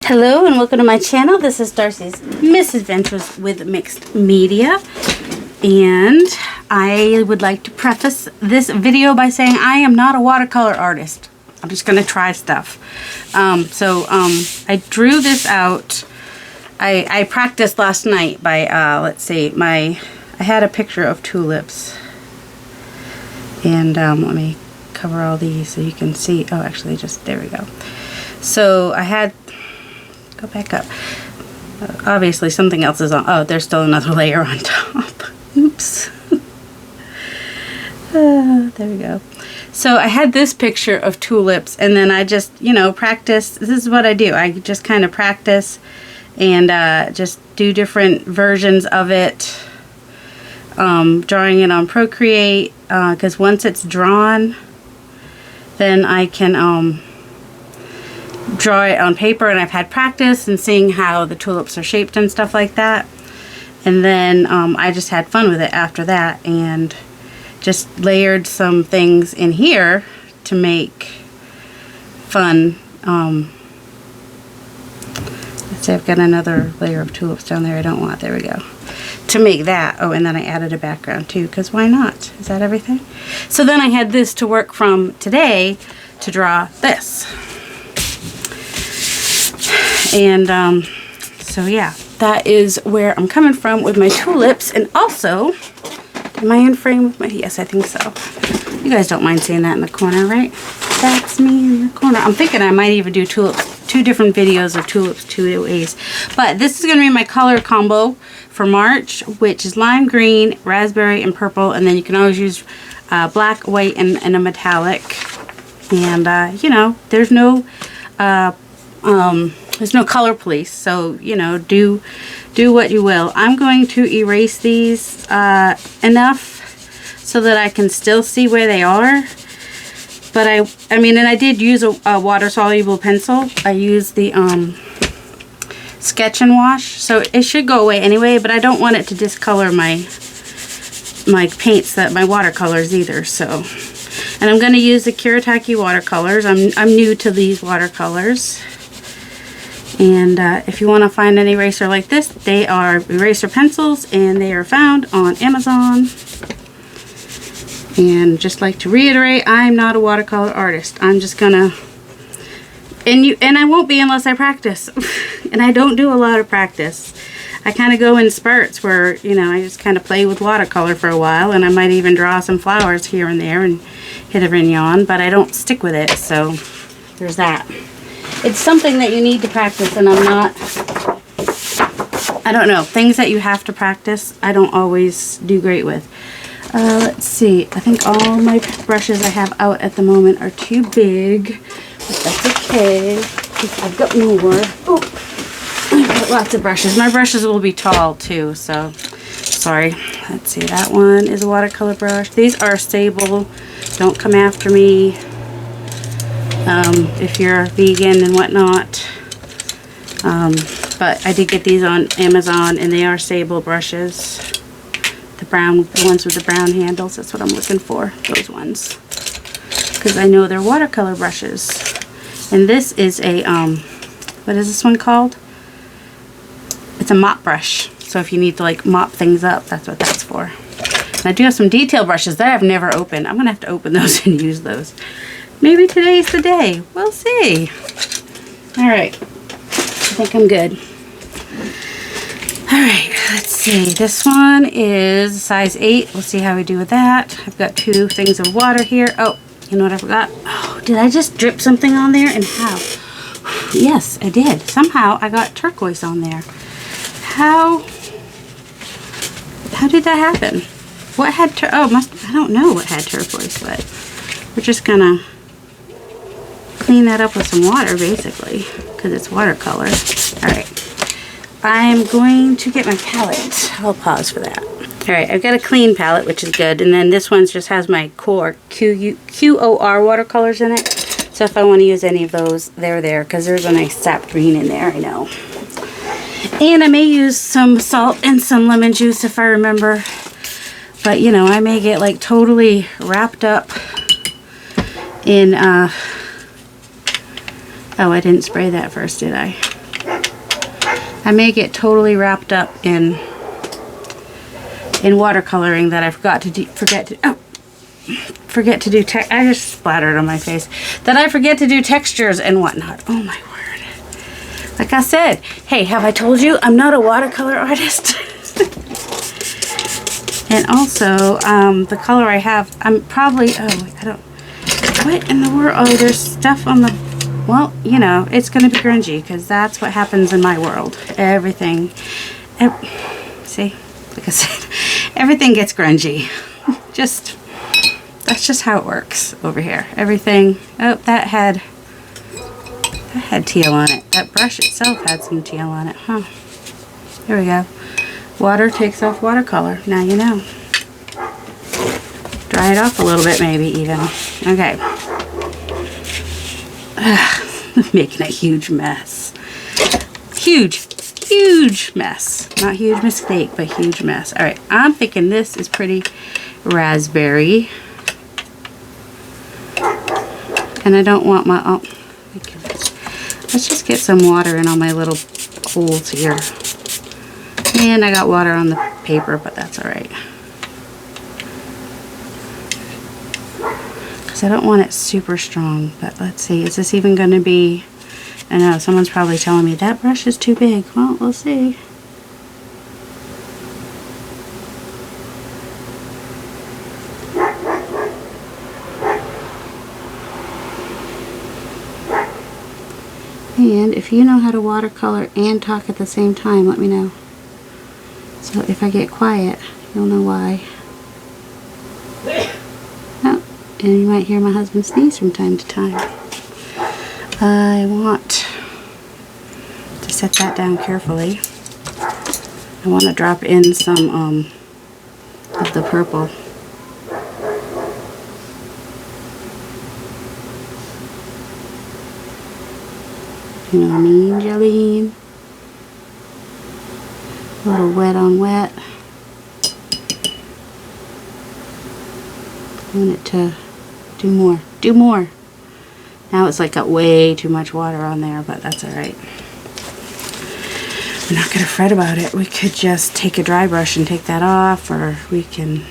Hello and welcome to my channel. This is Darcy's Misadventures with Mixed Media, and I would like to preface this video by saying I am not a watercolor artist. I'm just going to try stuff. I drew this out. I practiced last night by, let's see, I had a picture of tulips, and let me cover all these so you can see. Oh, actually, just, there we go. So I had, go back up. Obviously something else is on. Oh, there's still another layer on top. Oops. There we go. So I had this picture of tulips, and then I just, practice. This is what I do. I just kind of practice and just do different versions of it. Drawing it on Procreate, because once it's drawn, then I can draw it on paper, and I've had practice and seeing how the tulips are shaped and stuff like that. And then I just had fun with it after that, and just layered some things in here to make fun. Let's see, I've got another layer of tulips down there I don't want. There we go. To make that. Oh, and then I added a background too, because why not? Is that everything? So then I had this to work from today to draw this. And so yeah, that is where I'm coming from with my tulips. And also, am I in frame with my, yes, I think so. You guys don't mind seeing that in the corner, right? That's me in the corner. I'm thinking I might even do two different videos of tulips 2 ways. But this is going to be my color combo for March, which is lime green, raspberry, and purple. And then you can always use black, white, and a metallic. And there's no color police, so do what you will. I'm going to erase these enough so that I can still see where they are. But I mean, and I did use a water soluble pencil. I used the Sketch and Wash, so it should go away anyway. But I don't want it to discolor my paints, my watercolors either. So, and I'm going to use the Kuretake watercolors. I'm new to these watercolors. And if you want to find an eraser like this, they are eraser pencils, and they are found on Amazon. And just like to reiterate, I'm not a watercolor artist. I'm just gonna, and I won't be unless I practice. And I don't do a lot of practice. I kind of go in spurts where, I just kind of play with watercolor for a while, and I might even draw some flowers here and there and hit a vignon, but I don't stick with it. So there's that. It's something that you need to practice, and I don't know, things that you have to practice, I don't always do great with. Let's see, I think all my brushes I have out at the moment are too big, but that's okay, because I've got more. Oh, I've got lots of brushes. My brushes will be tall too, so sorry. Let's see, that one is a watercolor brush. These are Sable. Don't come after me. If you're vegan and whatnot, but I did get these on Amazon, and they are Sable brushes, the ones with the brown handles. That's what I'm looking for, those ones, because I know they're watercolor brushes. And this is a what is this one called? It's a mop brush, so if you need to like mop things up, that's what that's for. And I do have some detail brushes that I've never opened. I'm gonna have to open those and use those. Maybe today's the day. We'll see. Alright. I think I'm good. Alright, let's see. This one is size 8. We'll see how we do with that. I've got 2 things of water here. Oh, you know what I forgot? Oh, did I just drip something on there? And how? Yes, I did. Somehow I got turquoise on there. How did that happen? What had I don't know what had turquoise, but we're just gonna clean that up with some water, basically, because it's watercolor. Alright, I'm going to get my palette. I'll pause for that. Alright, I've got a clean palette, which is good, and then this one just has my core QOR watercolors in it, so if I want to use any of those, they're there, because there's a nice sap green in there, I know. And I may use some salt and some lemon juice if I remember, but I may get like totally wrapped up in Oh, I didn't spray that first, did I? I may get totally wrapped up in watercoloring that I forget to do I just splattered on my face. That I forget to do textures and whatnot. Oh my word. Like I said, hey, have I told you I'm not a watercolor artist? And also, the color I have, I'm probably, what in the world? Oh, there's stuff on the, well, you know, it's going to be grungy because that's what happens in my world. Everything, see, like I said, everything gets grungy. That's just how it works over here. Everything, oh, that had teal on it. That brush itself had some teal on it, huh? Here we go. Water takes off watercolor. Now you know. Dry it off a little bit, maybe even. Okay. Making a huge mess. Huge mess. Not huge mistake, but huge mess. All right, I'm thinking this is pretty raspberry. And I don't want my, oh my goodness. Let's just get some water in all my little holes here. And I got water on the paper, but that's all right. Because I don't want it super strong. But let's see, is this even going to be... I know, someone's probably telling me, that brush is too big. Well, we'll see. And if you know how to watercolor and talk at the same time, let me know. So if I get quiet, you'll know why. Oh, and you might hear my husband sneeze from time to time. I want to set that down carefully. I want to drop in some of the purple. You know what I mean, Jolene? A little wet on wet. I want it to do more. Do more. Now it's like got way too much water on there, but that's alright. We're not going to fret about it. We could just take a dry brush and take that off, or we can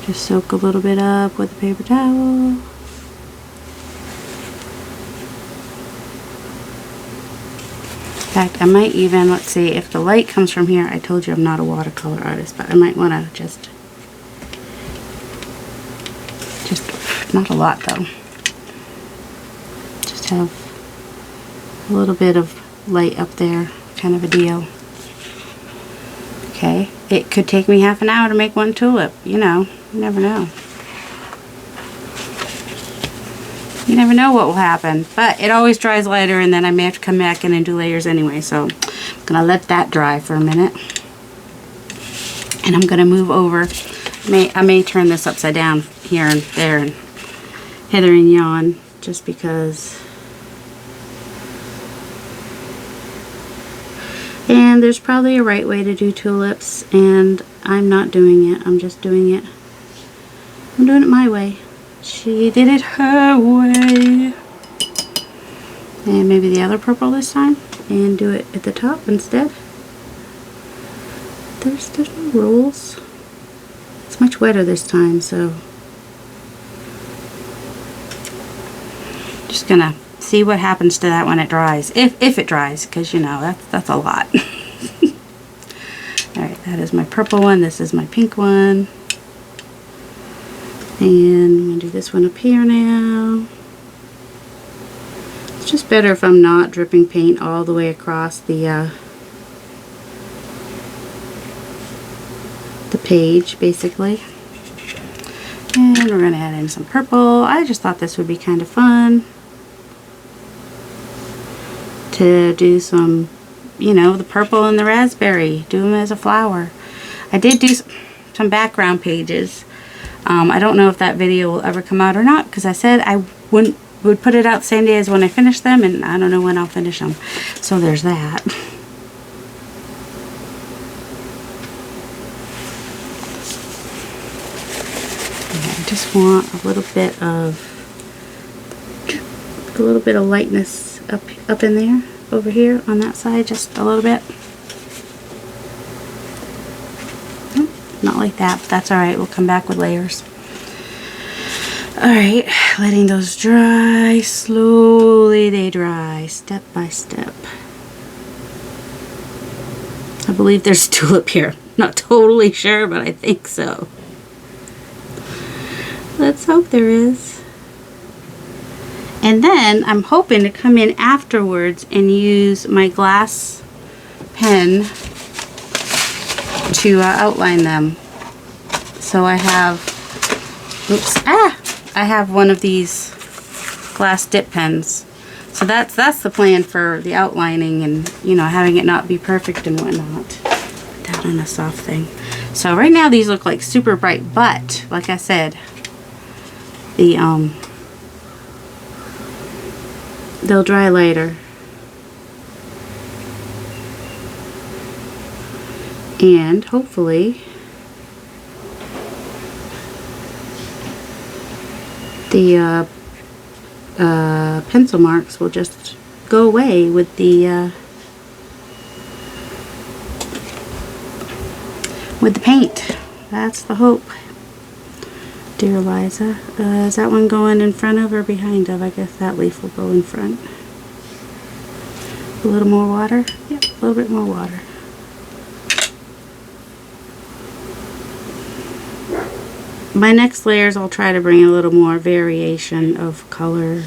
just soak a little bit up with a paper towel. In fact, I might even, let's see, if the light comes from here, I told you I'm not a watercolor artist, but I might want to just, not a lot though, just have a little bit of light up there, kind of a deal. Okay, it could take me half an hour to make one tulip, you know, you never know. You never know what will happen, but it always dries lighter, and then I may have to come back in and do layers anyway, so I'm going to let that dry for a minute. And I'm going to move over. I may turn this upside down here and there and hither and yon, just because. And there's probably a right way to do tulips, and I'm not doing it. I'm just doing it. I'm doing it my way. She did it her way. And maybe the other purple this time, and do it at the top instead. There's no rules. It's much wetter this time, so just gonna see what happens to that when it dries, if it dries, because you know that's a lot. All right, that is my purple one. This is my pink one. And I'm going to do this one up here now. It's just better if I'm not dripping paint all the way across the page, basically. And we're going to add in some purple. I just thought this would be kind of fun to do some, you know, the purple and the raspberry. Do them as a flower. I did do some background pages. I don't know if that video will ever come out or not, because I said I would put it out the same day as when I finish them, and I don't know when I'll finish them. So there's that. I just want a little bit of lightness up in there. over here on that side just a little bit. Not like that, but that's alright. We'll come back with layers. Alright, letting those dry. Slowly they dry, step by step. I believe there's a tulip here. Not totally sure, but I think so. Let's hope there is. And then I'm hoping to come in afterwards and use my glass pen to outline them. So I have, I have one of these glass dip pens. So that's the plan for the outlining and, you know, having it not be perfect and whatnot. Put that on a soft thing. So right now these look like super bright, but like I said, the they'll dry later. And hopefully the pencil marks will just go away with the paint. That's the hope. Dear Liza, is that one going in front of or behind of? I guess that leaf will go in front. A little more water? Yep, a little bit more water. My next layers I'll try to bring a little more variation of color.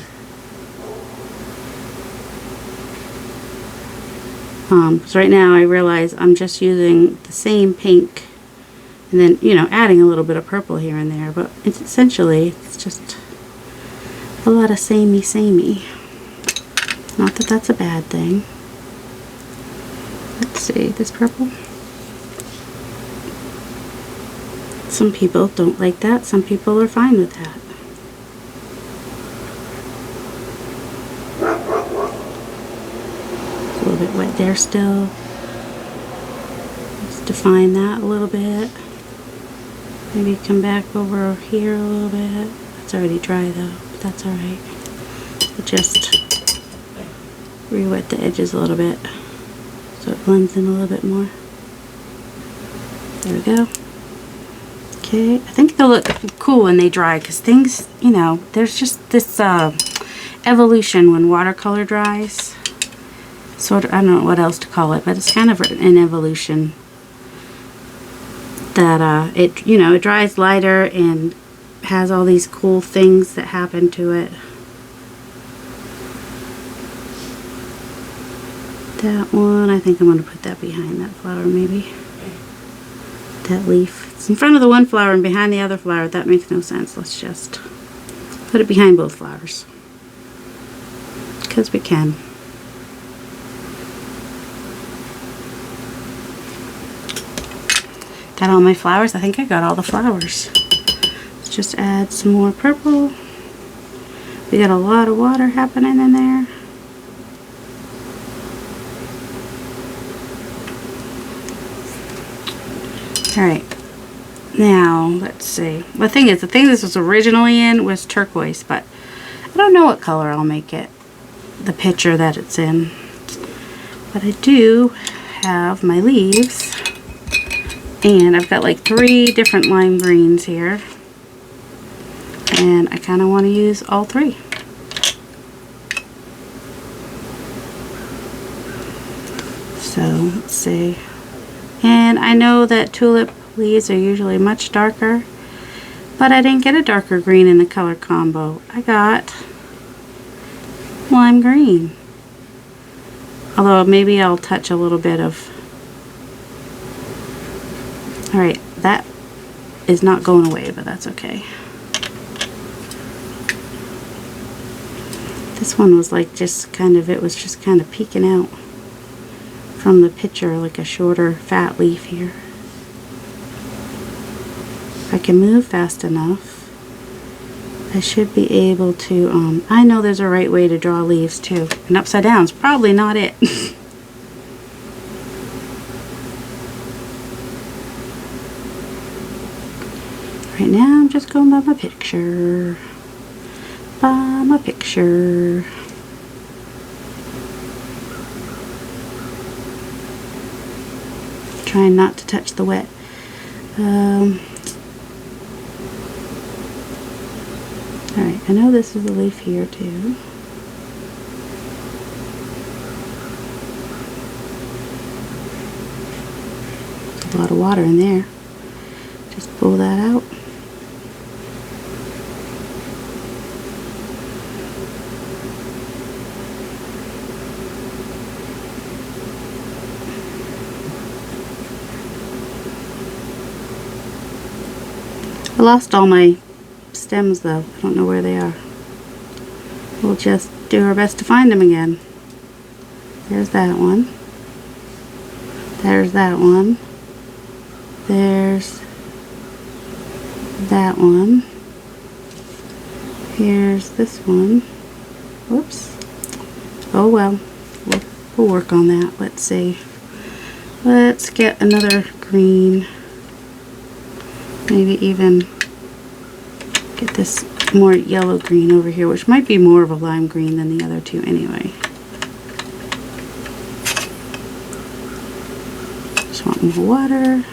Because right now I realize I'm just using the same pink and then, you know, adding a little bit of purple here and there, but it's essentially, it's just a lot of samey. Not that that's a bad thing. Let's see, this purple. Some people don't like that, some people are fine with that. It's a little bit wet there still. Let's define that a little bit. Maybe come back over here a little bit. It's already dry though, but that's alright. We'll just re-wet the edges a little bit so it blends in a little bit more. There we go. Okay, I think they'll look cool when they dry because things, you know, there's just this evolution when watercolor dries. Sort of, I don't know what else to call it, but it's kind of an evolution. That it, you know, it dries lighter and has all these cool things that happen to it. That one, I think I'm going to put that behind that flower maybe. That leaf. It's in front of the one flower and behind the other flower. That makes no sense. Let's just put it behind both flowers. Because we can. Got all my flowers? I think I got all the flowers. Let's just add some more purple. We got a lot of water happening in there. Alright. Now, let's see. The thing is, the thing this was originally in was turquoise, but I don't know what color I'll make it. The picture that it's in. But I do have my leaves. And I've got like 3 different lime greens here. And I kind of want to use all 3. So, let's see. And I know that tulip leaves are usually much darker, but I didn't get a darker green in the color combo. I got lime green. Although maybe I'll touch a little bit of... Alright, that is not going away, but that's okay. This one was like just kind of, it was just kind of peeking out from the picture like a shorter fat leaf here. If I can move fast enough, I should be able to, I know there's a right way to draw leaves too. And upside down is probably not it. Right now I'm just going by my picture. By my picture. trying not to touch the wet. Alright, I know this is a leaf here too. A lot of water in there. Just pull that out. I lost all my stems though. I don't know where they are. We'll just do our best to find them again. There's that one. There's that one. There's that one. Here's this one. Whoops. Oh well. We'll work on that. Let's see. Let's get another green. Maybe even get this more yellow green over here, which might be more of a lime green than the other two anyway. Just want more water.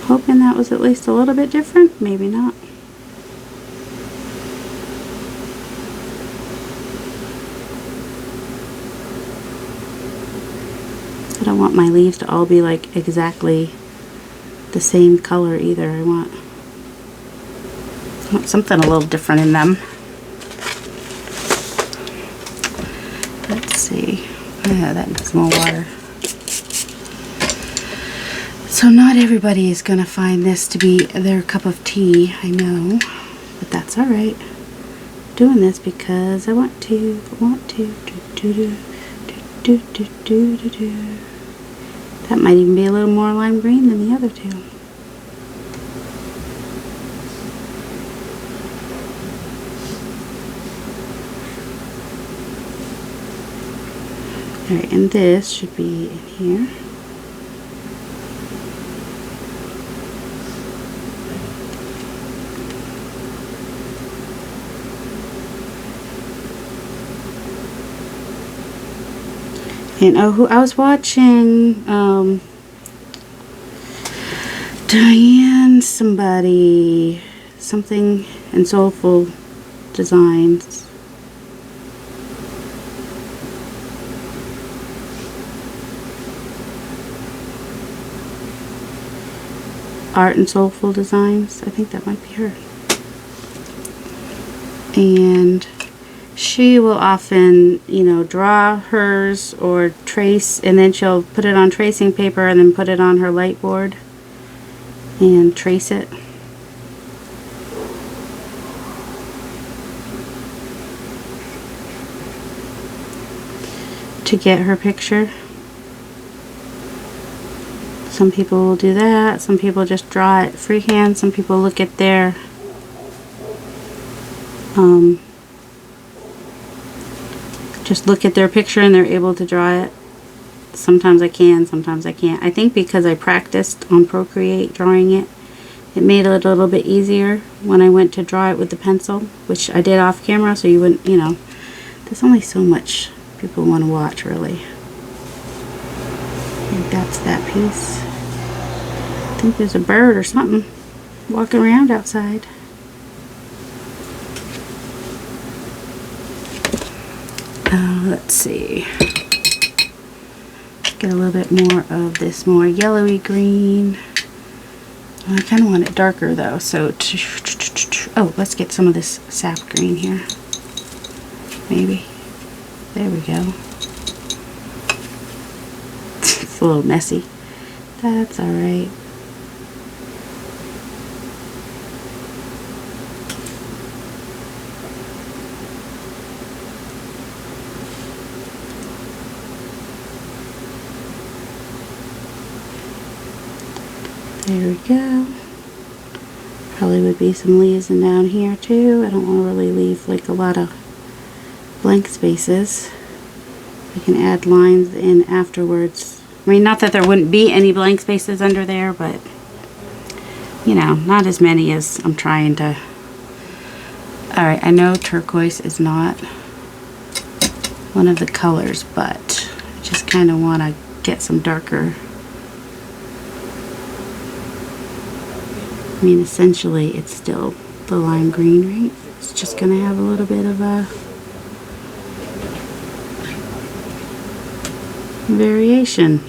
Hoping that was at least a little bit different. Maybe not. I don't want my leaves to all be like exactly the same color either. I want something a little different in them. Let's see. Yeah, that needs more water. So not everybody is going to find this to be their cup of tea, I know, but that's alright. Doing this because I want to. That might even be a little more lime green than the other two. Alright, and this should be in here. And oh, who I was watching Diane something and Soulful Designs. Art and Soulful Designs. I think that might be her. And she will often, you know, draw hers or trace, and then she'll put it on tracing paper and then put it on her light board and trace it. To get her picture. Some people will do that. Some people just draw it freehand. Some people look at their just look at their picture and they're able to draw it. Sometimes I can, sometimes I can't. I think because I practiced on Procreate drawing it, it made it a little bit easier when I went to draw it with the pencil, which I did off camera, so you wouldn't, you know, there's only so much people want to watch, really. I think that's that piece. I think there's a bird or something walking around outside. Let's see. Get a little bit more of this more yellowy green. I kind of want it darker though, so oh, let's get some of this sap green here. Maybe. There we go. It's a little messy. That's alright. There we go. Probably would be some leaves in down here too. I don't want to really leave like a lot of blank spaces. I can add lines in afterwards. I mean, not that there wouldn't be any blank spaces under there, but you know, not as many as I'm trying to. Alright, I know turquoise is not one of the colors, but I just kind of want to get some darker I mean, essentially it's still the lime green, right? It's just gonna have a little bit of a variation.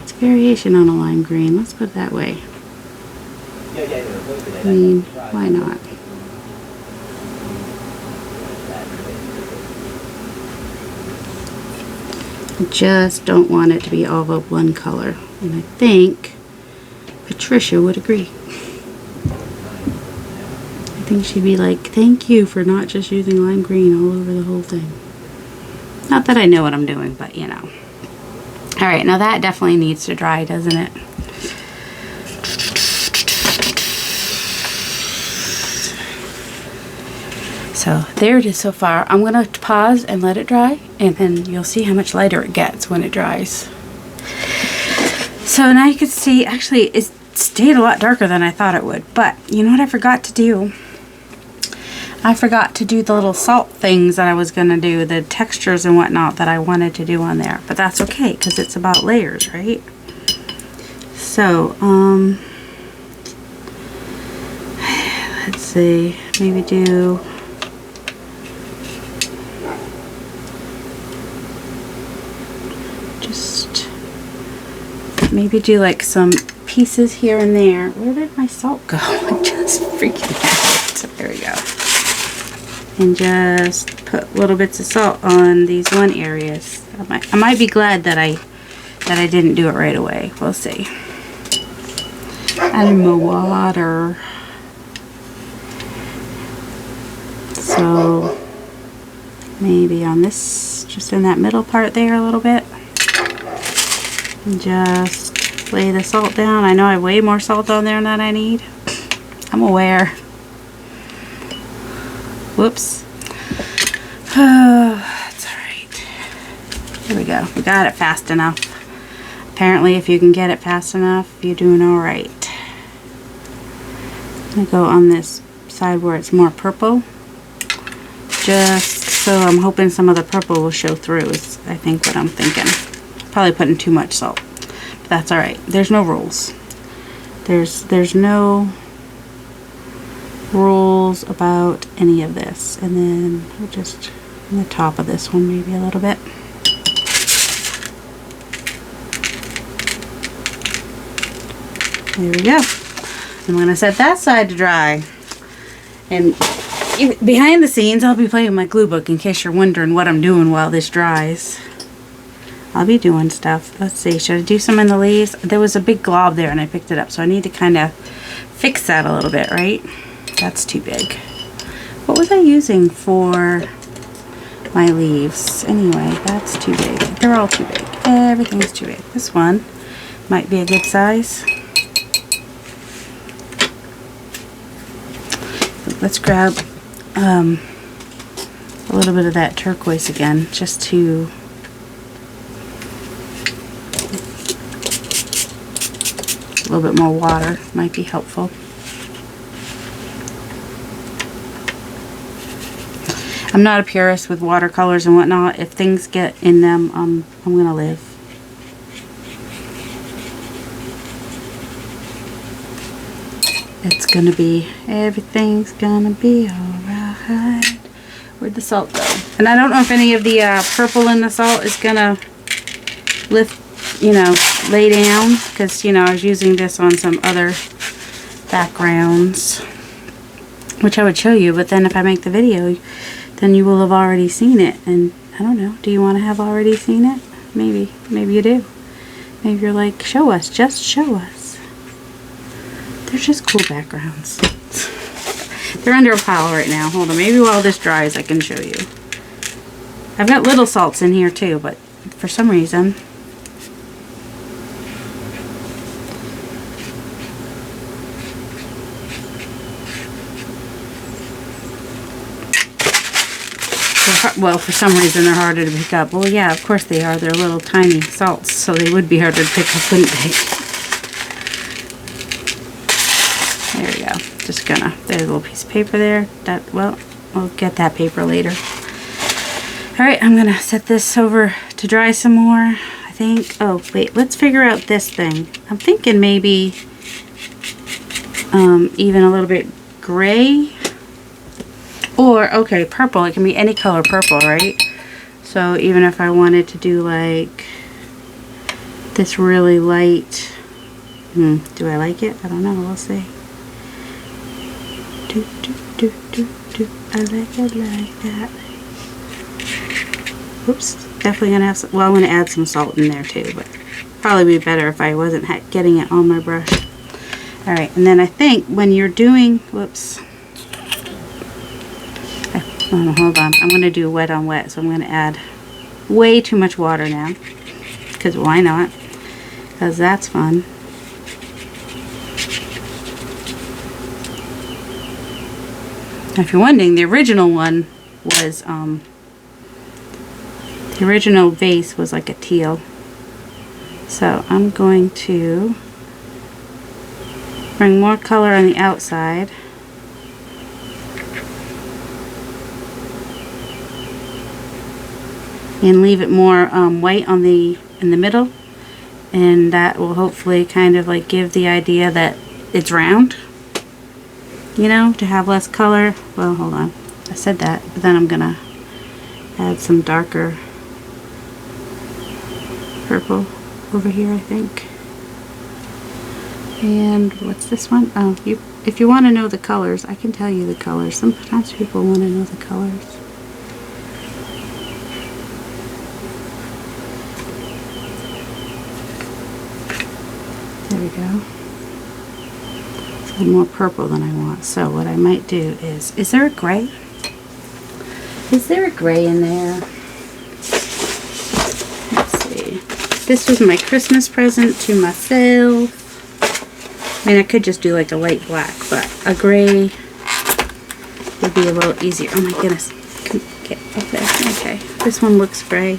It's variation on a lime green, let's put it that way. I mean, why not? I just don't want it to be all of one color. And I think Patricia would agree. I think she'd be like, thank you for not just using lime green all over the whole thing. Not that I know what I'm doing, but you know. Alright, now that definitely needs to dry, doesn't it? So there it is so far. I'm going to pause and let it dry, and then you'll see how much lighter it gets when it dries. So now you can see, actually it stayed a lot darker than I thought it would, but you know what I forgot to do? I forgot to do the little salt things that I was going to do, the textures and whatnot that I wanted to do on there, but that's okay because it's about layers, right? So, let's see, maybe do maybe do like some pieces here and there. Where did my salt go? I just freaking had it. There we go. And just put little bits of salt on these one areas. I might be glad that I didn't do it right away. We'll see. Add more water. So maybe on this, just in that middle part there a little bit. And just lay the salt down. I know I have way more salt on there than I need. I'm aware. Whoops. Oh, it's alright. Here we go. We got it fast enough. Apparently if you can get it fast enough, you're doing alright. I'm going to go on this side where it's more purple. Just so I'm hoping some of the purple will show through is I think what I'm thinking. Probably putting too much salt, but that's all right. There's no rules. There's no rules about any of this. And then we'll just on the top of this one maybe a little bit. There we go. I'm gonna set that side to dry. And behind the scenes, I'll be playing with my glue book in case you're wondering what I'm doing while this dries. I'll be doing stuff. Let's see, should I do some in the leaves? There was a big glob there and I picked it up, so I need to kind of fix that a little bit, right? That's too big. What was I using for my leaves? Anyway, that's too big. They're all too big. Everything's too big. This one might be a good size. Let's grab a little bit of that turquoise again, just to a little bit more water might be helpful. I'm not a purist with watercolors and whatnot. If things get in them, I'm gonna live. It's gonna be, everything's gonna be alright. Where'd the salt go? And I don't know if any of the purple in the salt is gonna lift, you know, lay down, because, you know, I was using this on some other backgrounds, which I would show you, but then if I make the video, then you will have already seen it. And I don't know, do you want to have already seen it? Maybe you do. Maybe you're like, show us, just show us. They're just cool backgrounds. They're under a pile right now. Hold on, maybe while this dries I can show you. I've got little salts in here too, but for some reason, well, for some reason they're harder to pick up. Well, yeah, of course they are. They're little tiny salts, so they would be harder to pick up, wouldn't they? There we go. Just gonna, there's a little piece of paper there. That, well, we'll get that paper later. Alright, I'm gonna set this over to dry some more, I think. Oh, wait, let's figure out this thing. I'm thinking maybe even a little bit gray. Or, okay, purple. It can be any color purple, right? So even if I wanted to do like this really light, do I like it? I don't know. We'll see. I like it like that. Oops. Definitely gonna have some. Well, I'm gonna add some salt in there too, but probably be better if I wasn't getting it on my brush. All right, and then I think when you're doing, whoops. Oh, hold on. I'm gonna do wet on wet, so I'm gonna add way too much water now. Because why not? Because that's fun. If you're wondering, the original one was, the original vase was like a teal. So I'm going to bring more color on the outside. And leave it more white on in the middle. And that will hopefully kind of like give the idea that it's round. You know, to have less color. Well, hold on. I said that, but then I'm gonna add some darker purple over here, I think. And what's this one? Oh, if you want to know the colors, I can tell you the colors. Sometimes people want to know the colors. There we go. More purple than I want. So what I might do is there a gray? Is there a gray in there? Let's see. This was my Christmas present to myself. I mean, I could just do like a light black, but a gray would be a little easier. Oh my goodness. Come get up there. Okay. This one looks gray.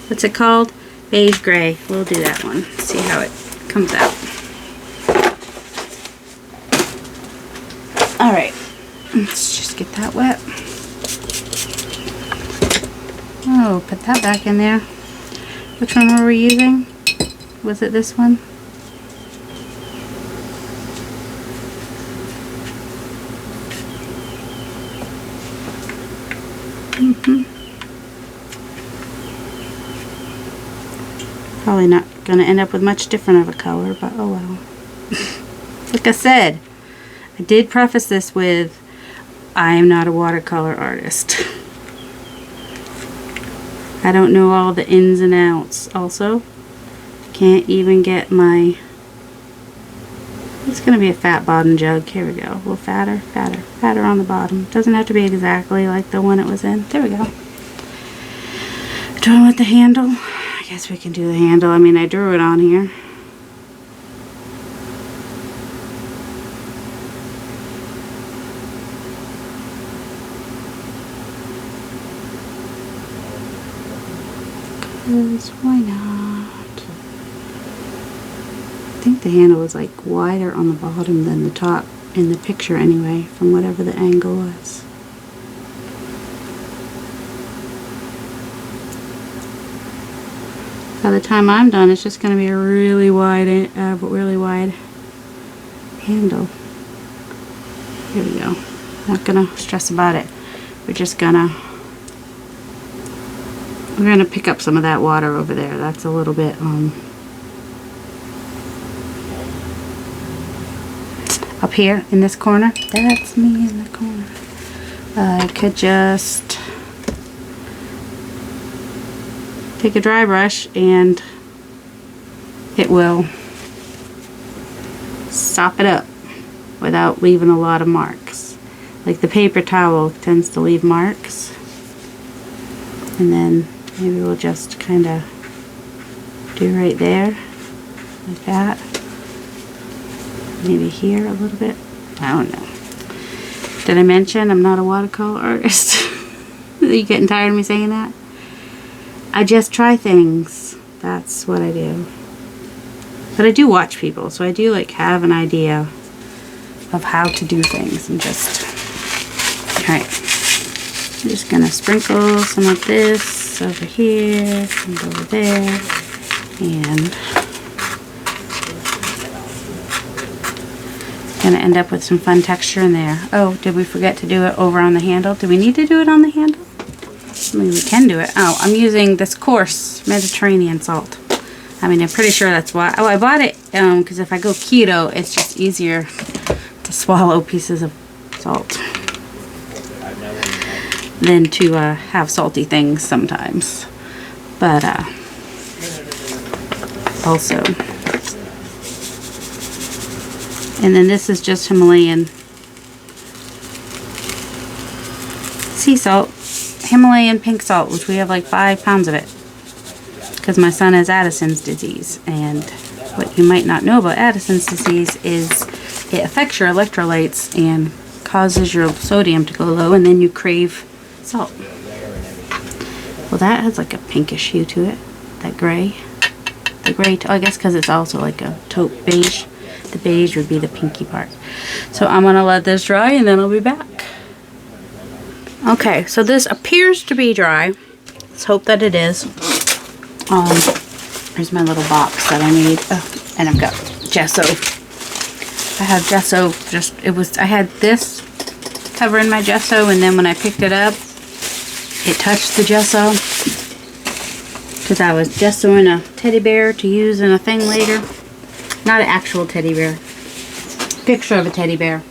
What's it called? Beige gray. We'll do that one. See how it comes out. Alright, let's just get that wet. Oh, put that back in there. Which one were we using? Was it this one? Probably not going to end up with much different of a color, but oh well. Like I said, I did preface this with, I am not a watercolor artist. I don't know all the ins and outs. Also, can't even get my, it's going to be a fat bottom jug. Here we go. A little fatter, fatter, fatter on the bottom. Doesn't have to be exactly like the one it was in. There we go. Do I want the handle? I guess we can do the handle. I mean, I drew it on here. Why not? I think the handle is like wider on the bottom than the top in the picture anyway, from whatever the angle was. By the time I'm done, it's just going to be a really wide handle. Here we go. Not going to stress about it. We're just gonna pick up some of that water over there. That's a little bit up here in this corner. That's me in the corner. I could just take a dry brush and it will sop it up without leaving a lot of marks. Like the paper towel tends to leave marks. And then maybe we'll just kind of do right there, like that. Maybe here a little bit. I don't know. Did I mention I'm not a watercolor artist? Are you getting tired of me saying that? I just try things. That's what I do. But I do watch people, so I do like have an idea of how to do things and just... Alright. I'm just gonna sprinkle some of this over here and over there, and Gonna end up with some fun texture in there. Oh, did we forget to do it over on the handle? Do we need to do it on the handle? I mean, we can do it. Oh, I'm using this coarse Mediterranean salt. I mean, I'm pretty sure that's why. Oh, I bought it because if I go keto, it's just easier to swallow pieces of salt than to have salty things sometimes. But also, and then this is just Himalayan sea salt, Himalayan pink salt, which we have like 5 pounds of it because my son has Addison's disease. And what you might not know about Addison's disease is it affects your electrolytes and causes your sodium to go low, and then you crave salt. Well, that has like a pinkish hue to it, that gray. The gray, I guess because it's also like a taupe beige. The beige would be the pinky part. So I'm going to let this dry and then I'll be back. Okay, so this appears to be dry. Let's hope that it is. Here's my little box that I need. Oh, and I've got gesso. I have gesso, I had this covering my gesso, and then when I picked it up, it touched the gesso. Because I was gessoing a teddy bear to use in a thing later. Not an actual teddy bear. Picture of a teddy bear.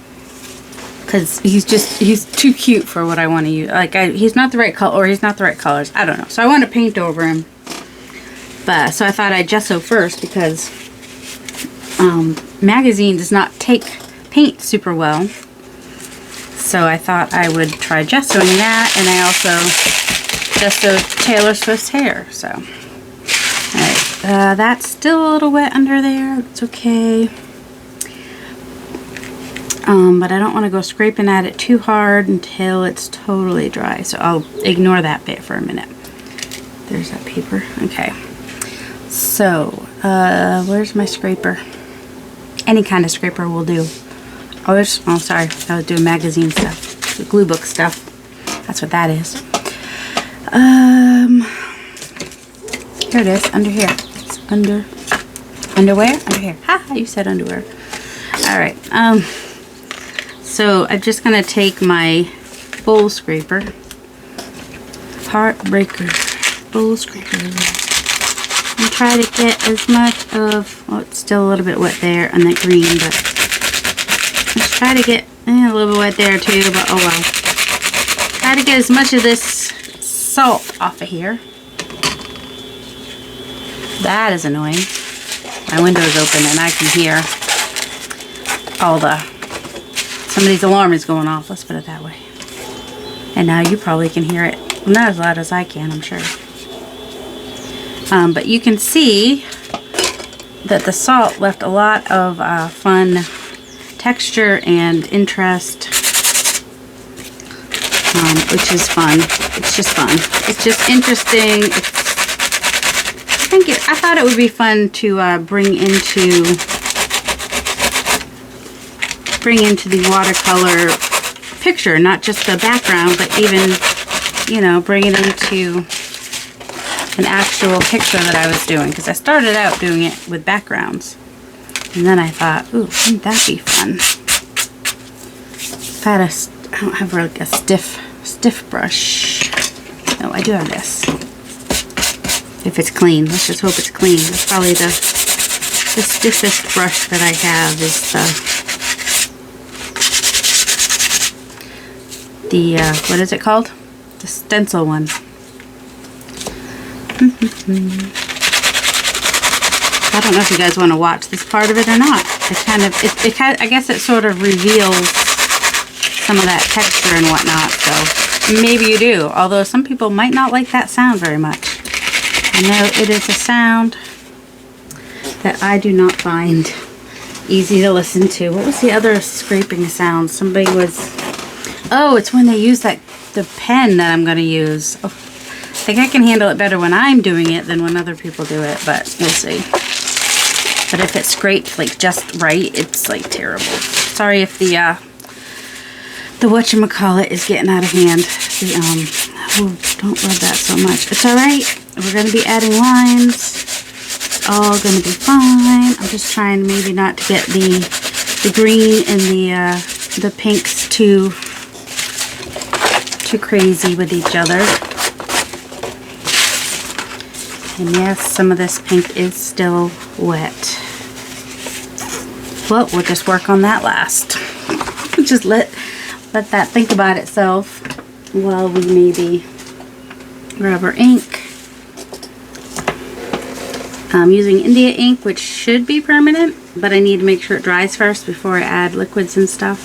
Because he's too cute for what I want to use. Like, he's not the right color, or he's not the right colors. I don't know. So I want to paint over him. But, so I thought I'd gesso first because magazine does not take paint super well. So I thought I would try gessoing that, and I also gessoed Taylor Swift's hair. So, alright, that's still a little wet under there. It's okay. But I don't want to go scraping at it too hard until it's totally dry. So I'll ignore that bit for a minute. There's that paper. Okay. So, where's my scraper? Any kind of scraper will do. Oh, sorry. I was doing magazine stuff. The glue book stuff. That's what that is. Here it is. Under here. It's under... Underwear? Under here. Ha! You said underwear. Alright. So, I'm just going to take my bowl scraper. Heartbreaker. Bowl scraper. And try to get as much of... Oh, it's still a little bit wet there on that green, but... Let's try to get a little bit wet there too, but oh well. Try to get as much of this salt off of here. That is annoying. My window is open and I can hear all somebody's alarm is going off, let's put it that way. And now you probably can hear it. Well, not as loud as I can, I'm sure. But you can see that the salt left a lot of fun texture and interest, which is fun. It's just fun. It's just interesting. I thought it would be fun to bring into the watercolor picture, not just the background, but even, you know, bring it into an actual picture that I was doing, because I started out doing it with backgrounds. And then I thought, ooh, wouldn't that be fun? If I had I don't have like a stiff brush. No, I do have this. If it's clean, let's just hope it's clean. That's probably the stiffest brush that I have is the what is it called? The stencil one. I don't know if you guys want to watch this part of it or not. I guess it sort of reveals some of that texture and whatnot, so maybe you do. Although some people might not like that sound very much. I know it is a sound that I do not find easy to listen to. What was the other scraping sound? Somebody was... Oh, it's when they use the pen that I'm going to use. Oh, I think I can handle it better when I'm doing it than when other people do it, but you'll see. But if it's scraped like just right, it's like terrible. Sorry if the whatchamacallit is getting out of hand. Oh, don't love that so much. It's alright. We're going to be adding lines. It's all going to be fine. I'm just trying maybe not to get the the green and the pinks too crazy with each other. And yes, some of this pink is still wet. Well, we'll just work on that last. Just let that think about itself while we maybe grab our ink. I'm using India ink, which should be permanent, but I need to make sure it dries first before I add liquids and stuff.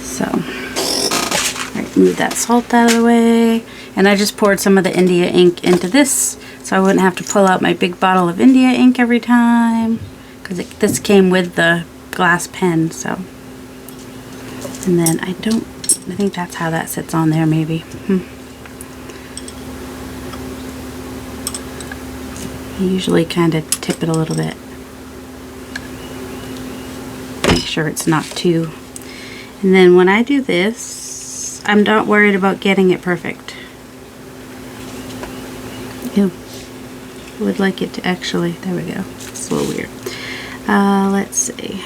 So, alright, move that salt out of the way. And I just poured some of the India ink into this, so I wouldn't have to pull out my big bottle of India ink every time, because this came with the glass pen. So, and then I think that's how that sits on there, maybe. I usually kind of tip it a little bit. Make sure it's not too. And then when I do this, I'm not worried about getting it perfect. Ew. I would like it to actually, there we go. It's a little weird. Let's see.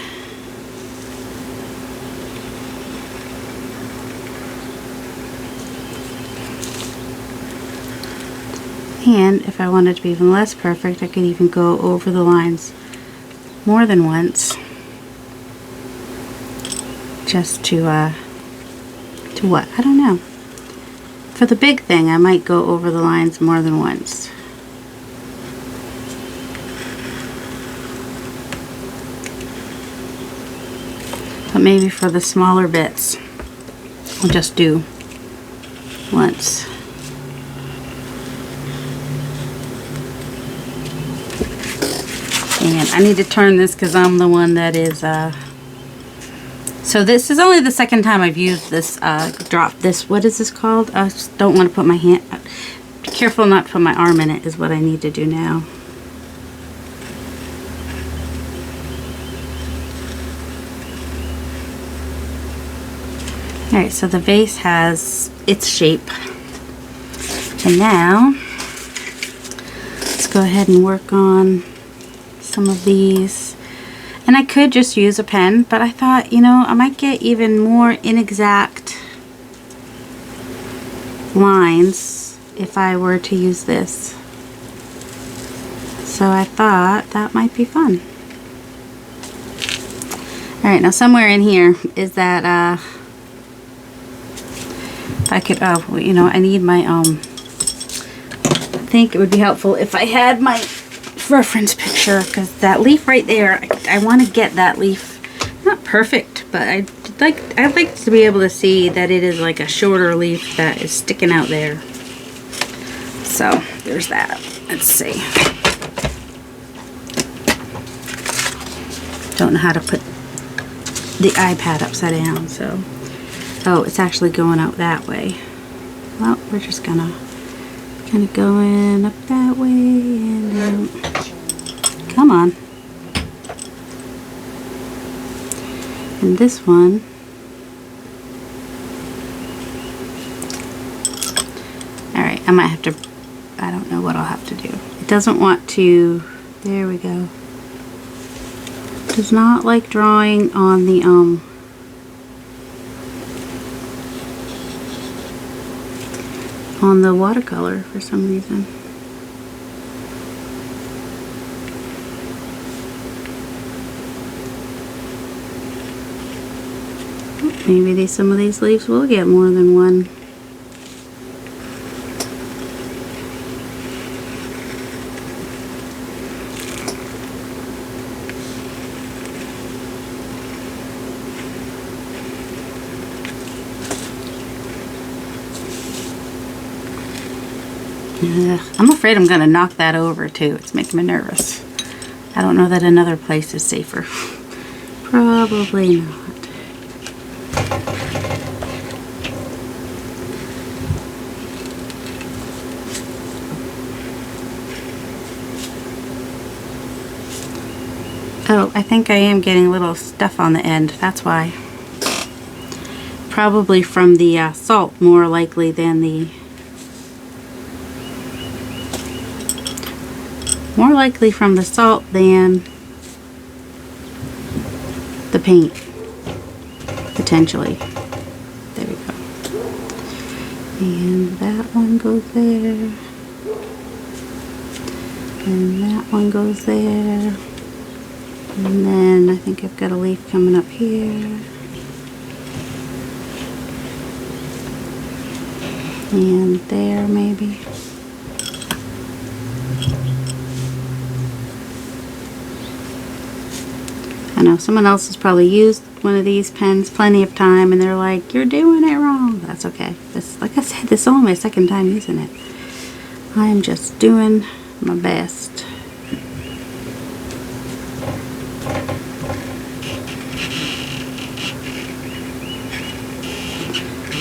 And if I wanted to be even less perfect, I could even go over the lines more than once. Just to what? I don't know. For the big thing, I might go over the lines more than once. But maybe for the smaller bits, I'll just do once. And I need to turn this because I'm the one that is, so this is only the second time I've used this, what is this called? I just don't want to put my hand, be careful not to put my arm in it is what I need to do now. Alright, so the vase has its shape. And now, let's go ahead and work on some of these. And I could just use a pen, but I thought, you know, I might get even more inexact lines if I were to use this. So I thought that might be fun. Alright, now somewhere in here is that, I could, oh, you know, I need my, I think it would be helpful if I had my reference picture, because that leaf right there, I want to get that leaf, not perfect, but I'd like to be able to see that it is like a shorter leaf that is sticking out there. So there's that. Let's see. Don't know how to put the iPad upside down, so oh, it's actually going out that way. Well, we're just gonna kind of going up that way and come on. And this one, alright, I might have to, I don't know what I'll have to do. It doesn't want to, there we go. It does not like drawing on the watercolor for some reason. Maybe some of these leaves will get more than one. I'm afraid I'm going to knock that over too. It's making me nervous. I don't know that another place is safer. Probably not. Oh, I think I am getting little stuff on the end. That's why. Probably from the salt, more likely than the... More likely from the salt than the paint, potentially. There we go. And that one goes there. And that one goes there. And then I think I've got a leaf coming up here. And there maybe. I know someone else has probably used one of these pens plenty of time and they're like, you're doing it wrong. That's okay. This, like I said, this is only my second time using it. I'm just doing my best.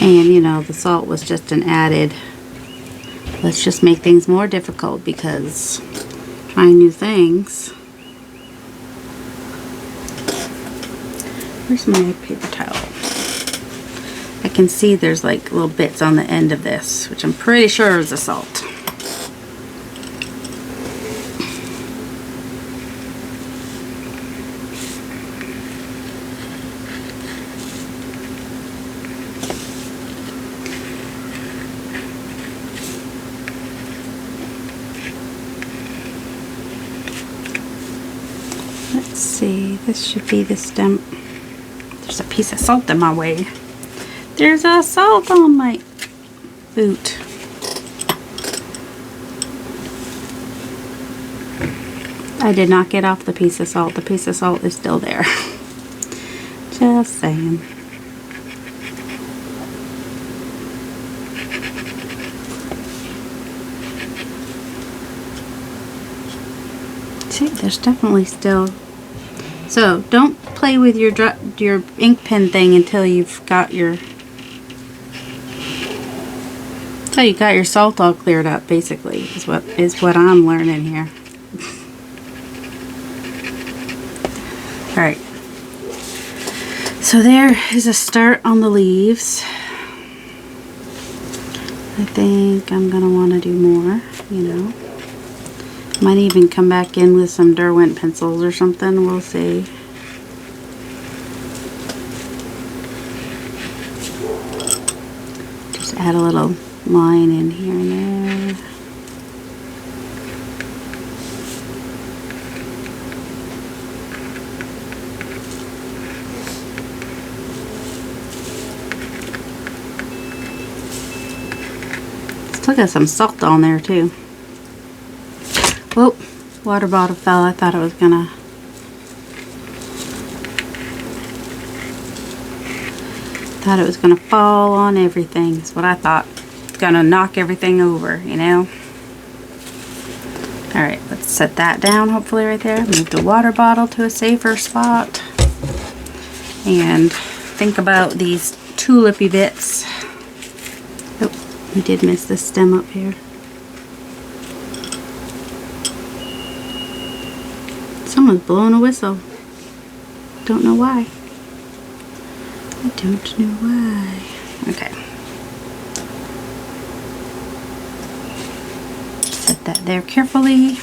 And you know, the salt was just an added, let's just make things more difficult because trying new things. Where's my paper towel? I can see there's like little bits on the end of this, which I'm pretty sure is the salt. Let's see, this should be the stem. There's a piece of salt in my way. There's a salt on my boot. I did not get off the piece of salt. The piece of salt is still there. Just saying. See, there's definitely still. So don't play with your ink pen thing until you've got your salt all cleared up. Basically, is what I'm learning here. All right. So there is a start on the leaves. I think I'm gonna want to do more. You know. Might even come back in with some Derwent pencils or something. We'll see. Just add a little line in here and there. Still got some salt on there too. Whoa, water bottle fell. I thought it was gonna. Fall on everything. That's what I thought. It's gonna knock everything over, you know. All right, let's set that down. Hopefully, right there. Move the water bottle to a safer spot, and think about these tulipy bits. Oh, we did miss this stem up here. Someone's blowing a whistle. Don't know why. I don't know why. Okay. Set that there carefully.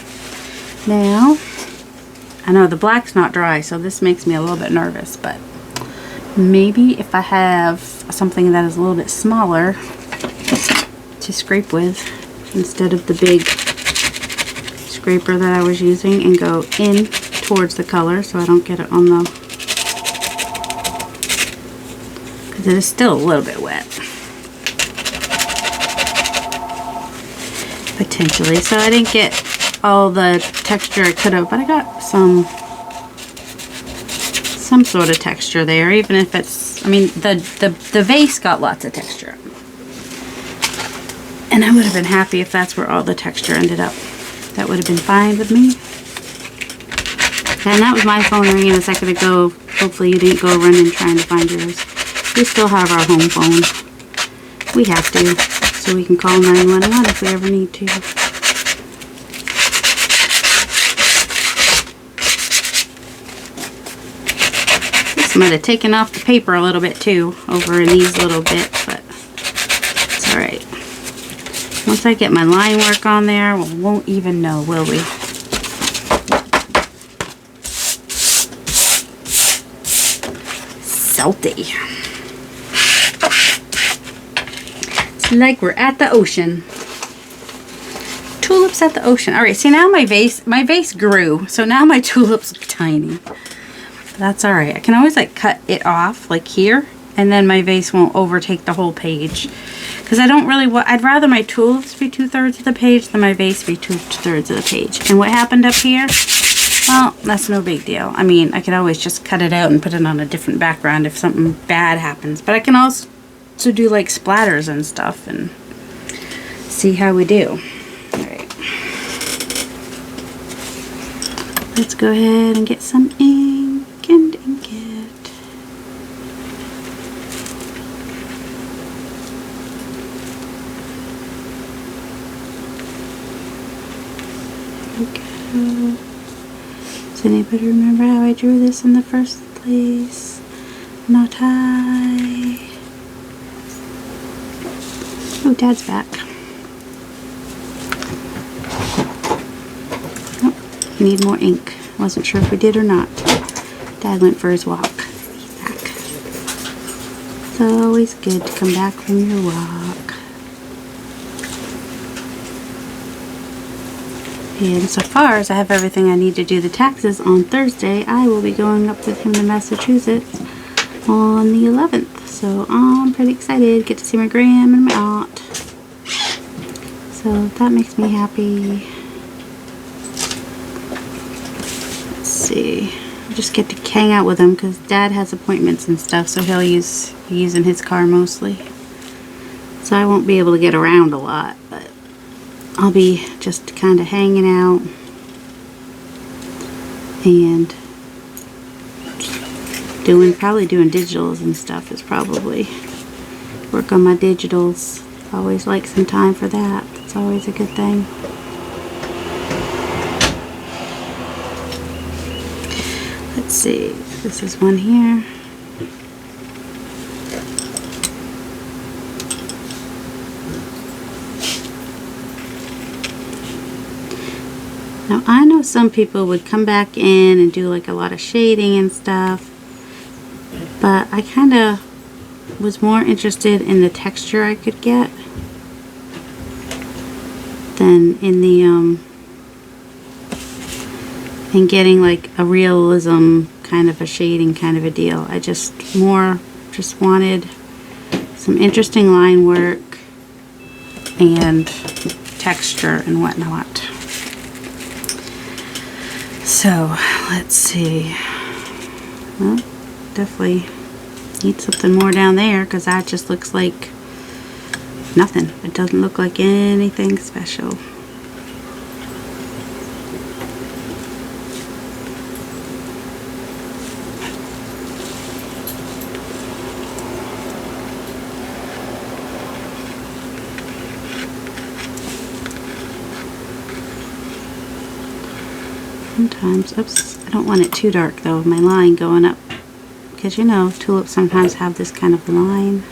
Now, I know the black's not dry, so this makes me a little bit nervous, but maybe if I have something that is a little bit smaller to scrape with instead of the big scraper that I was using, and go in towards the color so I don't get it on the, because it is still a little bit wet potentially, so I didn't get all the texture I could have, but I got some sort of texture there, even if it's, I mean, the vase got lots of texture, and I would have been happy if that's where all the texture ended up. That would have been fine with me. And that was my phone ringing a second ago. Hopefully you didn't go running trying to find yours. We still have our home phone. We have to, so we can call 911 if we ever need to. This might have taken off the paper a little bit too, over in these little bits, but it's alright. Once I get my line work on there, we won't even know, will we? salty. It's like we're at the ocean. Tulips at the ocean. All right, see now my vase grew, so now my tulips look tiny. But that's all right. I can always like cut it off like here, and then my vase won't overtake the whole page. Because I don't really want, I'd rather my tulips be 2/3 of the page than my vase be 2/3 of the page. And what happened up here? Well, that's no big deal. I mean, I could always just cut it out and put it on a different background if something bad happens. But I can also do like splatters and stuff and see how we do. Alright. Let's go ahead and get some ink and ink it. There we go. Does anybody remember how I drew this in the first place? Not I. Oh, Dad's back. Oh, we need more ink. Wasn't sure if we did or not. Dad went for his walk. He's back. It's always good to come back from your walk. And so far as I have everything I need to do the taxes on Thursday, I will be going up with him to Massachusetts on the 11th. So I'm pretty excited. Get to see my gram and my aunt. So that makes me happy. Let's see. I just get to hang out with him because Dad has appointments and stuff, so he'll use using his car mostly. So I won't be able to get around a lot, but I'll be just kind of hanging out and probably doing digitals and stuff is probably work on my digitals. Always like some time for that. It's always a good thing. Let's see. This is one here. Now I know some people would come back in and do like a lot of shading and stuff, but I kind of was more interested in the texture I could get than in the in getting like a realism kind of a shading kind of a deal. I just wanted some interesting line work and texture and whatnot. So let's see. Well, definitely need something more down there because that just looks like nothing. It doesn't look like anything special. Sometimes, oops, I don't want it too dark though, my line going up, because you know tulips sometimes have this kind of line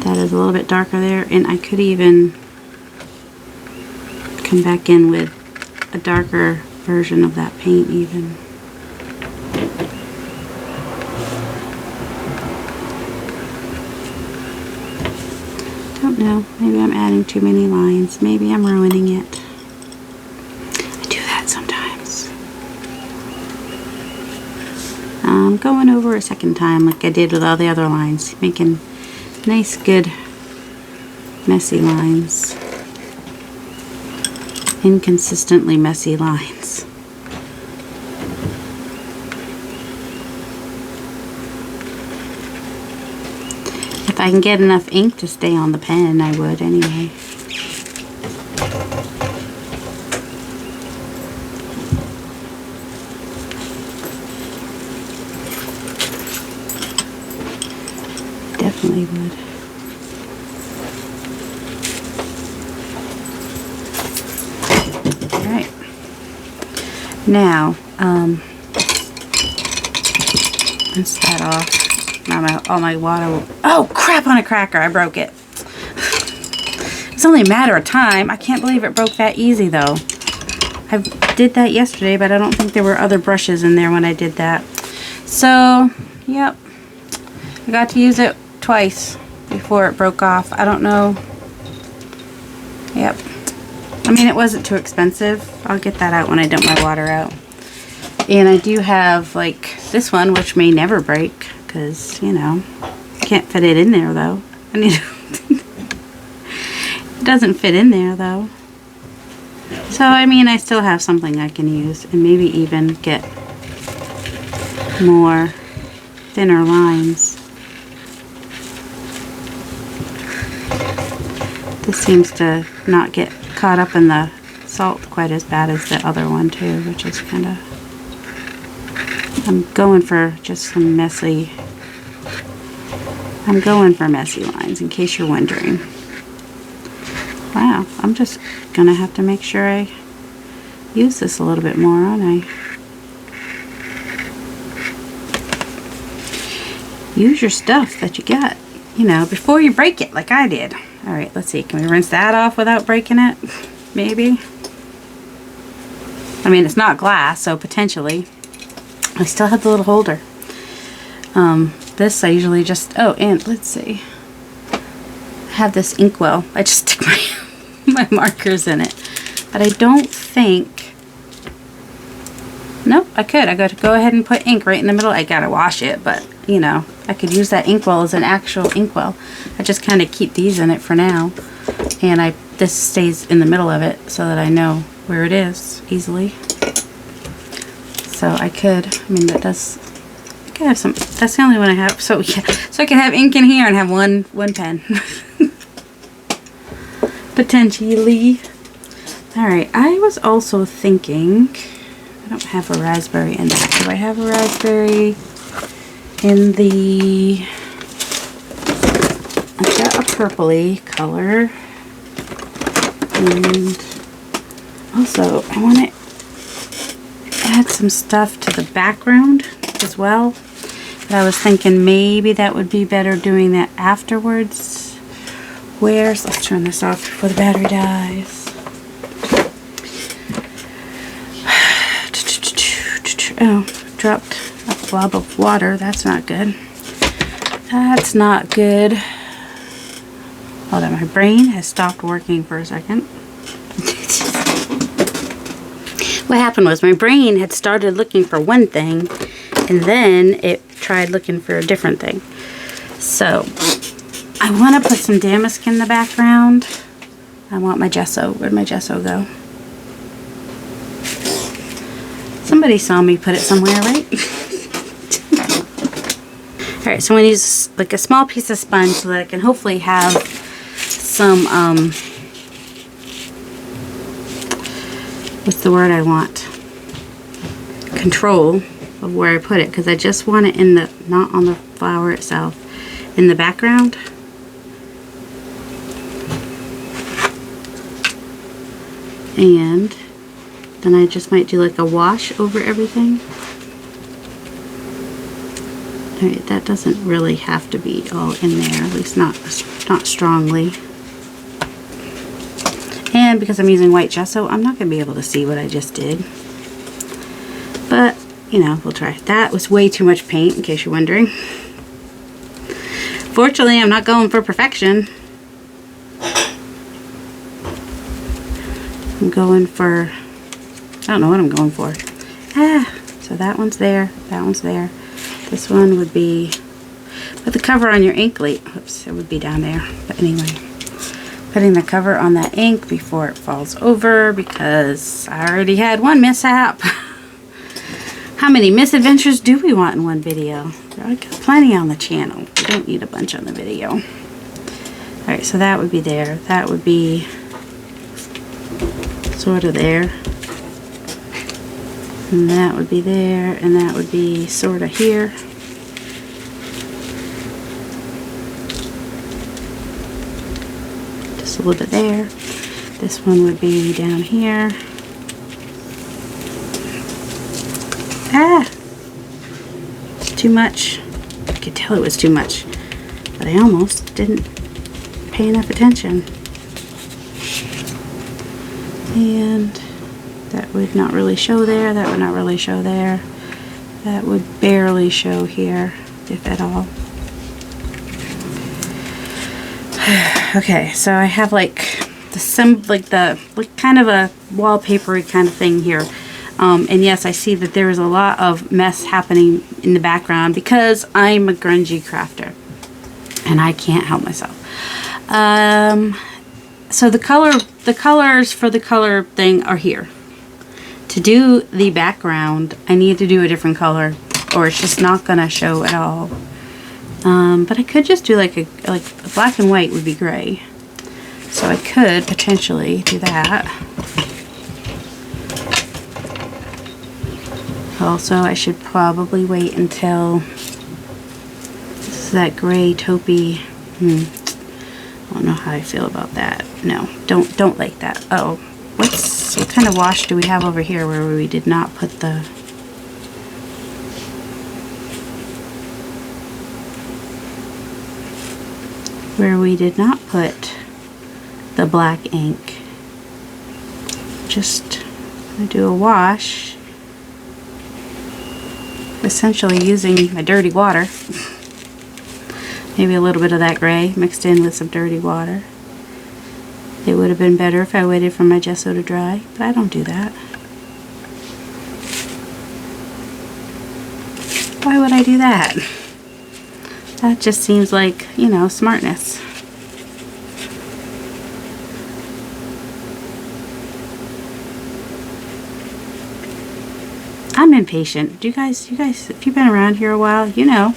that is a little bit darker there, and I could even come back in with a darker version of that paint even. Don't know, maybe I'm adding too many lines, maybe I'm ruining it. I'm going over a second time like I did with all the other lines, making nice, good, messy lines. Inconsistently messy lines. If I can get enough ink to stay on the pen, I would anyway. Definitely would. Alright. Now, rinse that off. Now all my water will... Oh, crap on a cracker! I broke it. It's only a matter of time. I can't believe it broke that easy, though. I did that yesterday, but I don't think there were other brushes in there when I did that. So, Yep. I got to use it twice before it broke off. I don't know. Yep. I mean, it wasn't too expensive. I'll get that out when I dump my water out. And I do have, like, this one, which may never break, because, you know, can't fit it in there, though. I need it doesn't fit in there, though. So, I mean, I still have something I can use, and maybe even get more thinner lines. This seems to not get caught up in the salt quite as bad as the other one too, which is kind of, I'm going for messy lines, in case you're wondering. Wow, I'm just gonna have to make sure I use this a little bit more, aren't I? Use your stuff that you got, you know, before you break it, like I did. All right, let's see. Can we rinse that off without breaking it? Maybe. I mean, it's not glass, so potentially. I still have the little holder. This I usually just, oh, and let's see. I have this inkwell. I just stick my markers in it. But I don't think, nope, I could. I got to go ahead and put ink right in the middle. I gotta wash it, but you know, I could use that inkwell as an actual inkwell. I just kind of keep these in it for now, and this stays in the middle of it so that I know where it is easily. So I could, I mean, that does, I could have some, that's the only one I have. So yeah, so I can have ink in here and have one pen. Potentially. Alright, I was also thinking, I don't have a raspberry in there. Do I have a raspberry in the, I've got a purpley color, and also I want to add some stuff to the background as well, but I was thinking maybe that would be better doing that afterwards. Let's turn this off before the battery dies. Oh, dropped a blob of water. That's not good. That's not good. Hold on, my brain has stopped working for a second. What happened was my brain had started looking for one thing, and then it tried looking for a different thing. So, I want to put some damask in the background. I want my gesso. Where'd my gesso go? Somebody saw me put it somewhere, right? Alright, so I'm going to use like a small piece of sponge so that I can hopefully have some, what's the word I want? Control of where I put it, because I just want it in the, not on the flower itself, in the background. And then I just might do like a wash over everything. Alright, that doesn't really have to be all in there, at least not strongly. And because I'm using white gesso, I'm not going to be able to see what I just did. But, you know, we'll try. That was way too much paint, in case you're wondering. Fortunately, I'm not going for perfection. I'm going for, I don't know what I'm going for. So that one's there, that one's there. This one would be, put the cover on your ink oops, it would be down there. But anyway, putting the cover on that ink before it falls over, because I already had one mishap. How many misadventures do we want in one video? I got plenty on the channel. We don't need a bunch on the video. Alright, so that would be there. That would be sort of there, and that would be there, and that would be sort of here. Just a little bit there. This one would be down here. It's too much. I could tell it was too much, but I almost didn't pay enough attention. And that would not really show there, that would not really show there, that would barely show here. if at all. Okay, so I have like kind of a wallpapery kind of thing here. And yes, I see that there is a lot of mess happening in the background because I'm a grungy crafter and I can't help myself. So the colors for the color thing are here. To do the background, I need to do a different color or it's just not gonna show at all. But I could just do like a black and white would be gray. So I could potentially do that. Also, I should probably wait until this is that gray taupey. I don't know how I feel about that. No, don't like that. Oh, what kind of wash do we have over here where we did not put the black ink? Just gonna do a wash, essentially using my dirty water. Maybe a little bit of that gray mixed in with some dirty water. It would have been better if I waited for my gesso to dry, but I don't do that. Why would I do that? That just seems like, you know, smartness. I'm impatient. Do you guys, if you've been around here a while, you know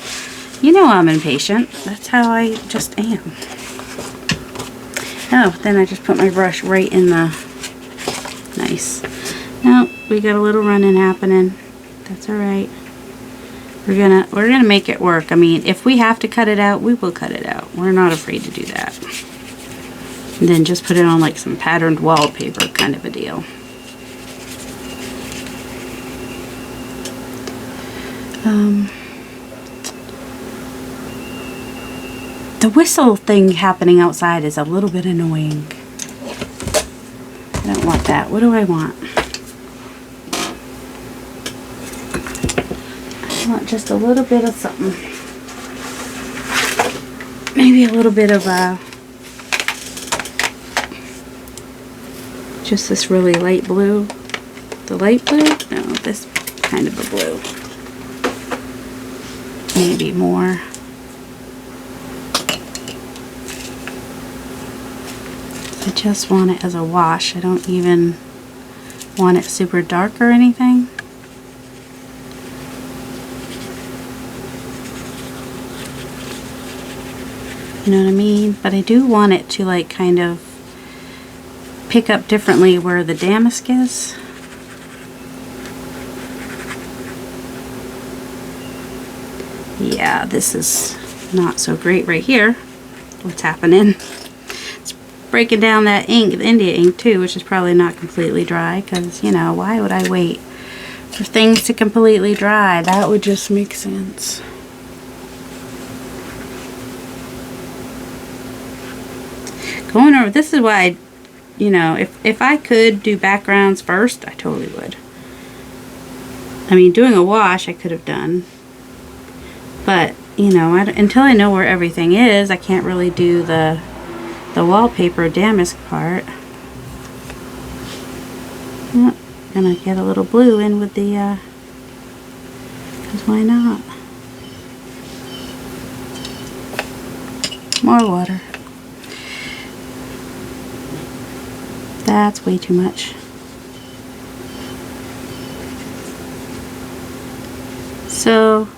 I'm impatient. That's how I just am. Oh, then I just put my brush right in the, nice. No, we got a little running happening. That's all right. We're gonna make it work. I mean, if we have to cut it out, we will cut it out. We're not afraid to do that. And then just put it on like some patterned wallpaper kind of a deal. The whistle thing happening outside is a little bit annoying. I don't want that. What do I want? I want just a little bit of something. Maybe a little bit of just this really light blue. The light blue? No, this kind of a blue. Maybe more. I just want it as a wash. I don't even want it super dark or anything. You know what I mean? But I do want it to like kind of pick up differently where the damask is. Yeah, this is not so great right here. What's happening? It's breaking down that ink, the India ink too, which is probably not completely dry because, you know, why would I wait for things to completely dry? That would just make sense. Going over, this is why I, you know, if I could do backgrounds first, I totally would. I mean, doing a wash I could have done. But, you know, until I know where everything is, I can't really do the wallpaper damask part. Yep, gonna get a little blue in with the, because why not? More water. That's way too much. So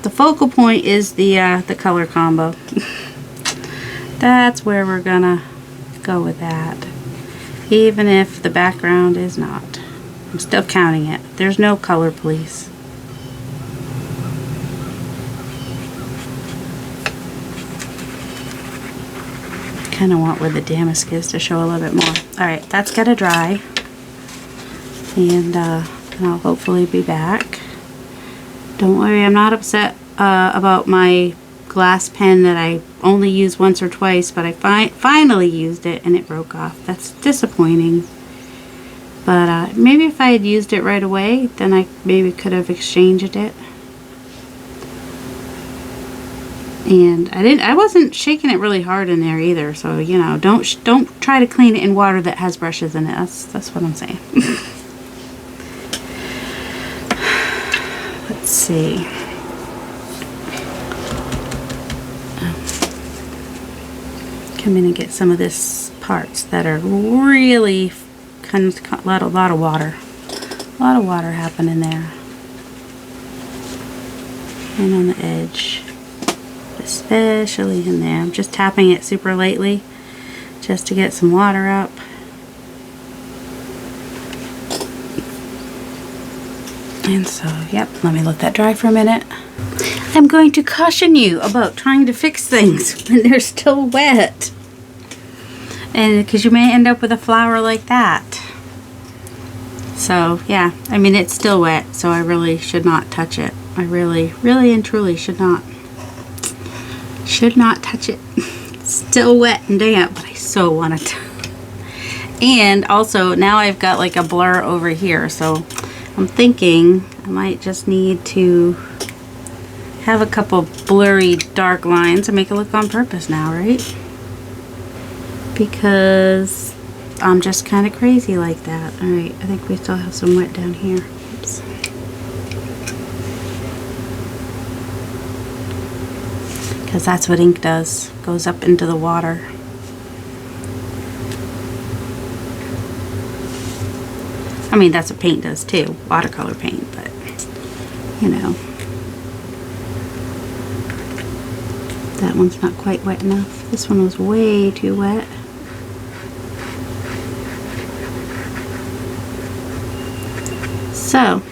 the focal point is the color combo. That's where we're gonna go with that. Even if the background is not. I'm still counting it. There's no color police. Kind of want where the damask is to show a little bit more. Alright, that's gotta dry. And I'll hopefully be back. Don't worry, I'm not upset about my glass pen that I only used once or twice, but I finally used it and it broke off. That's disappointing. But maybe if I had used it right away, then I maybe could have exchanged it. And I wasn't shaking it really hard in there either, so you know, don't try to clean it in water that has brushes in it. That's what I'm saying. Let's see. Come in and get some of this parts that are really kind of a lot of water. A lot of water happening there. And on the edge. Especially in there. I'm just tapping it super lightly just to get some water up. And so, yep, let me let that dry for a minute. I'm going to caution you about trying to fix things when they're still wet. And because you may end up with a flower like that. So, yeah, I mean, it's still wet, so I really should not touch it. I really, really and truly should not. Should not touch it. It's still wet and damp, but I so want it. And also, now I've got like a blur over here, so I'm thinking I might just need to have a couple blurry dark lines and make it look on purpose now, right? Because I'm just kind of crazy like that. Alright, I think we still have some wet down here. Oops. Because that's what ink does. Goes up into the water. I mean, that's what paint does too. Watercolor paint, but you know. That one's not quite wet enough. This one was way too wet. So,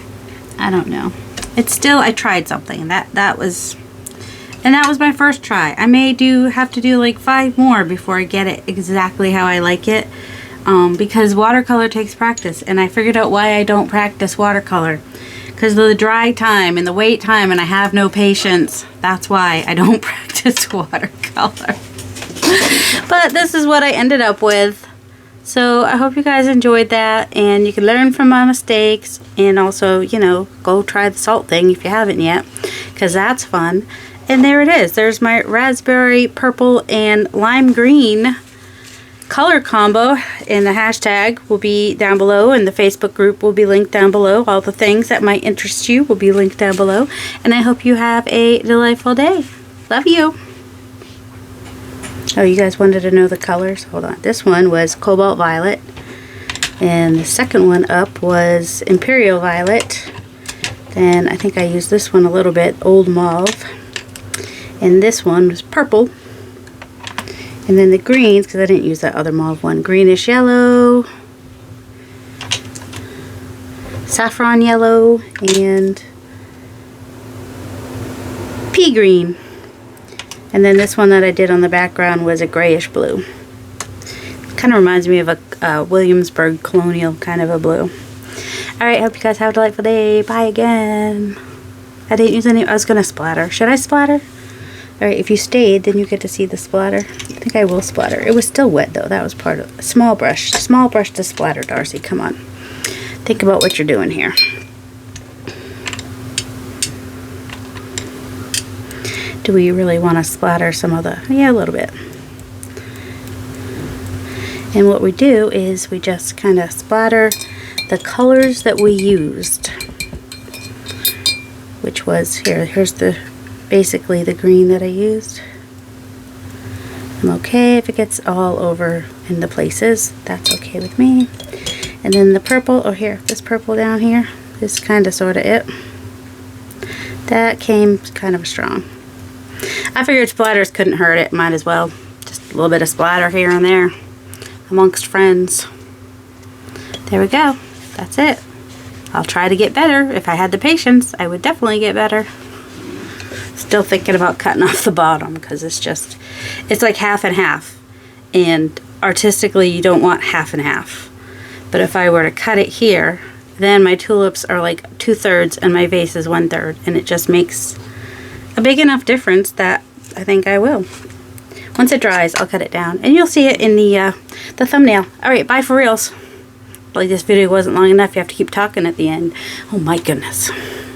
I don't know. It's still, I tried something. That was my first try. I may have to do like 5 more before I get it exactly how I like it. Because watercolor takes practice, and I figured out why I don't practice watercolor. Because of the dry time and the wait time, and I have no patience. That's why I don't practice watercolor. But this is what I ended up with. So I hope you guys enjoyed that, and you can learn from my mistakes, and also, you know, go try the salt thing if you haven't yet, because that's fun. And there it is. There's my raspberry, purple, and lime green color combo, and the hashtag will be down below, and the Facebook group will be linked down below. All the things that might interest you will be linked down below, and I hope you have a delightful day. Love you. Oh, you guys wanted to know the colors? Hold on. This one was cobalt violet, and the second one up was imperial violet. Then I think I used this one a little bit, old mauve, and this one was purple. And then the greens, because I didn't use that other mauve one, greenish yellow, saffron yellow, and pea green. And then this one that I did on the background was a grayish blue. Kind of reminds me of a Williamsburg colonial kind of a blue. Alright, hope you guys have a delightful day. Bye again. I didn't use any, I was going to splatter. Should I splatter? Alright, if you stayed, then you get to see the splatter. I think I will splatter. It was still wet though. That was part of a small brush. Small brush to splatter, Darcy. Come on. Think about what you're doing here. Do we really want to splatter some of the... Yeah, a little bit. And what we do is we just kind of splatter the colors that we used. Which was... Here's the... basically the green that I used. I'm okay if it gets all over in the places. That's okay with me. And then the purple... Oh, here. This purple down here. This kind of sort of it. That came kind of strong. I figured splatters couldn't hurt it. Might as well. Just a little bit of splatter here and there amongst friends. There we go. That's it. I'll try to get better. If I had the patience, I would definitely get better. Still thinking about cutting off the bottom because it's like half and half. And artistically, you don't want half and half. But if I were to cut it here, then my tulips are like 2/3 and my vase is 1/3. And it just makes a big enough difference that I think I will. Once it dries, I'll cut it down. And you'll see it in the thumbnail. Alright, bye for reals. Like this video wasn't long enough. You have to keep talking at the end. Oh my goodness.